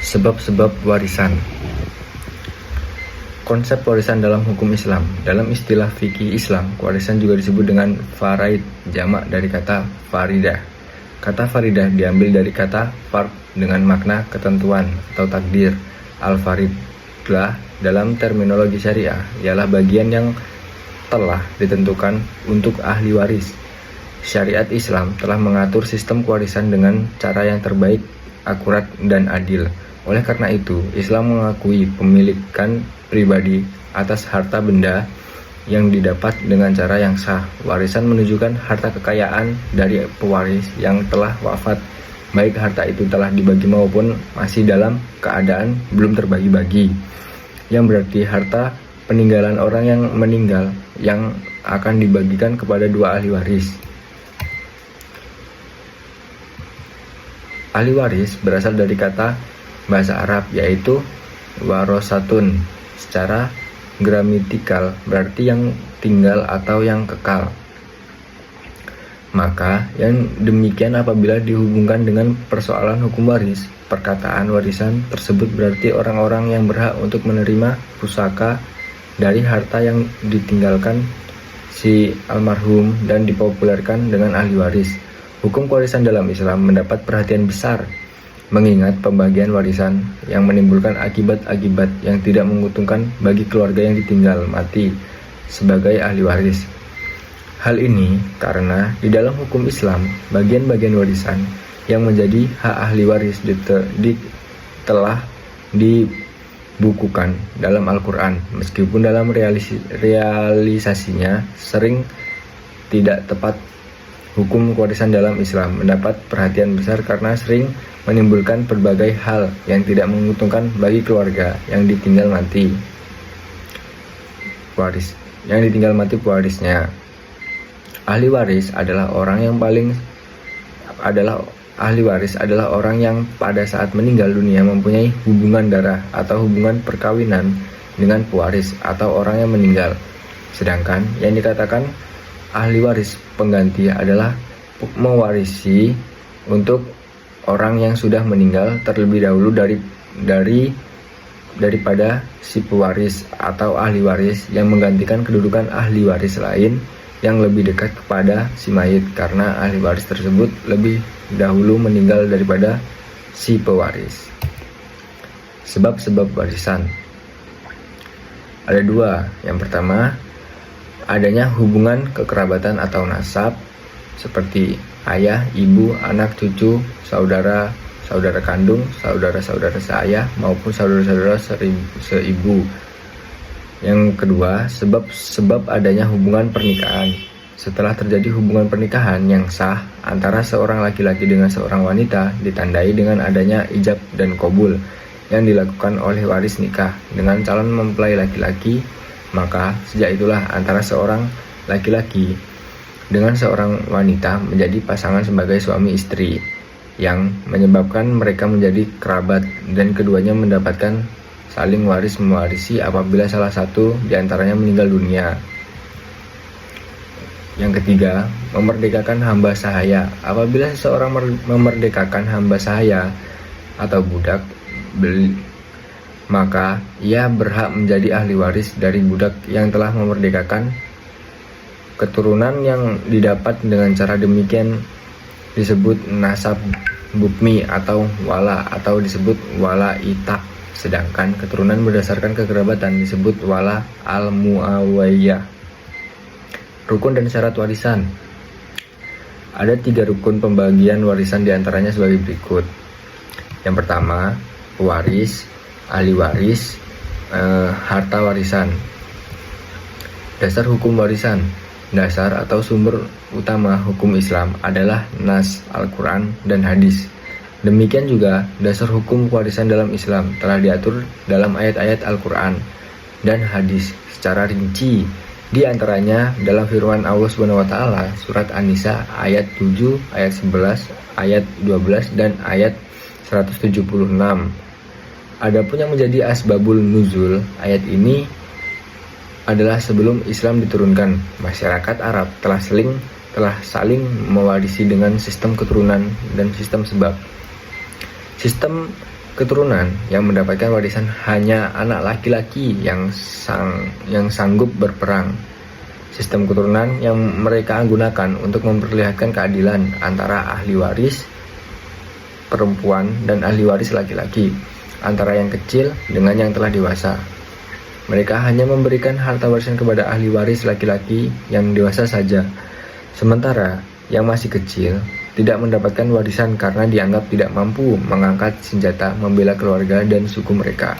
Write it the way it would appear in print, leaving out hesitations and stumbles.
Sebab-sebab warisan. Konsep warisan dalam hukum Islam. Dalam istilah fikih Islam, warisan juga disebut dengan faraid, jamak dari kata faridah. Kata faridah diambil dari kata fard dengan makna ketentuan atau takdir. Al-faridlah dalam terminologi syariah ialah bagian yang telah ditentukan untuk ahli waris. Syariat Islam telah mengatur sistem warisan dengan cara yang terbaik, akurat, dan adil. Oleh karena itu, Islam mengakui pemilikan pribadi atas harta benda yang didapat dengan cara yang sah. Warisan menunjukkan harta kekayaan dari pewaris yang telah wafat, baik harta itu telah dibagi maupun masih dalam keadaan belum terbagi-bagi, yang berarti harta peninggalan orang yang meninggal yang akan dibagikan kepada dua ahli waris. Ahli waris berasal dari kata bahasa Arab yaitu warosatun. Secara gramatikal berarti yang tinggal atau yang kekal. Maka yang demikian apabila dihubungkan dengan persoalan hukum waris, perkataan warisan tersebut berarti orang-orang yang berhak untuk menerima pusaka dari harta yang ditinggalkan si almarhum dan dipopulerkan dengan ahli waris. Hukum warisan dalam Islam mendapat perhatian besar, mengingat pembagian warisan yang menimbulkan akibat-akibat yang tidak menguntungkan bagi keluarga yang ditinggal mati sebagai ahli waris. Hal ini karena di dalam hukum Islam, bagian-bagian warisan yang menjadi hak ahli waris telah dibukukan dalam Al-Quran, meskipun dalam realisasinya sering tidak tepat. Hukum warisan dalam Islam mendapat perhatian besar karena sering menimbulkan berbagai hal yang tidak menguntungkan bagi keluarga yang ditinggal mati pewarisnya. Ahli waris adalah orang yang pada saat meninggal dunia mempunyai hubungan darah atau hubungan perkawinan dengan pewaris atau orang yang meninggal. Sedangkan yang dikatakan ahli waris pengganti adalah mewarisi untuk orang yang sudah meninggal terlebih dahulu daripada si pewaris atau ahli waris yang menggantikan kedudukan ahli waris lain yang lebih dekat kepada si mayit, karena ahli waris tersebut lebih dahulu meninggal daripada si pewaris. Sebab-sebab warisan ada dua. Yang pertama, adanya hubungan kekerabatan atau nasab seperti ayah, ibu, anak, cucu, saudara kandung, saudara-saudara seayah maupun saudara-saudara seibu. Yang kedua, sebab adanya hubungan pernikahan. Setelah terjadi hubungan pernikahan yang sah antara seorang laki-laki dengan seorang wanita, ditandai dengan adanya ijab dan qabul yang dilakukan oleh waris nikah dengan calon mempelai laki-laki, maka sejak itulah antara seorang laki-laki dengan seorang wanita menjadi pasangan sebagai suami istri, yang menyebabkan mereka menjadi kerabat dan keduanya mendapatkan saling mewarisi apabila salah satu diantaranya meninggal dunia. Yang ketiga, memerdekakan hamba sahaya. Apabila seseorang memerdekakan hamba sahaya atau budak, maka ia berhak menjadi ahli waris dari budak yang telah memerdekakan. Keturunan yang didapat dengan cara demikian disebut nasab bukmi atau wala, atau disebut wala itak. Sedangkan keturunan berdasarkan kekerabatan disebut wala al-muawiyah. Rukun dan syarat warisan. Ada 3 rukun pembagian warisan, diantaranya sebagai berikut. Yang pertama, pewaris, ahli waris, harta warisan. Dasar hukum warisan. Dasar atau sumber utama hukum Islam adalah nas Al-Quran dan hadis. Demikian juga dasar hukum warisan dalam Islam telah diatur dalam ayat-ayat Al-Quran dan hadis secara rinci. Di antaranya dalam firman Allah SWT surat An-Nisa ayat 7, ayat 11, ayat 12, dan ayat 176. Adapun yang menjadi asbabul nuzul ayat ini adalah sebelum Islam diturunkan, masyarakat Arab telah saling mewarisi dengan sistem keturunan dan sistem sebab. Sistem keturunan yang mendapatkan warisan hanya anak laki-laki yang sanggup berperang. Sistem keturunan yang mereka gunakan untuk memperlihatkan keadilan antara ahli waris perempuan dan ahli waris laki-laki, antara yang kecil dengan yang telah dewasa. Mereka hanya memberikan harta warisan kepada ahli waris laki-laki yang dewasa saja, sementara yang masih kecil tidak mendapatkan warisan karena dianggap tidak mampu mengangkat senjata membela keluarga dan suku mereka.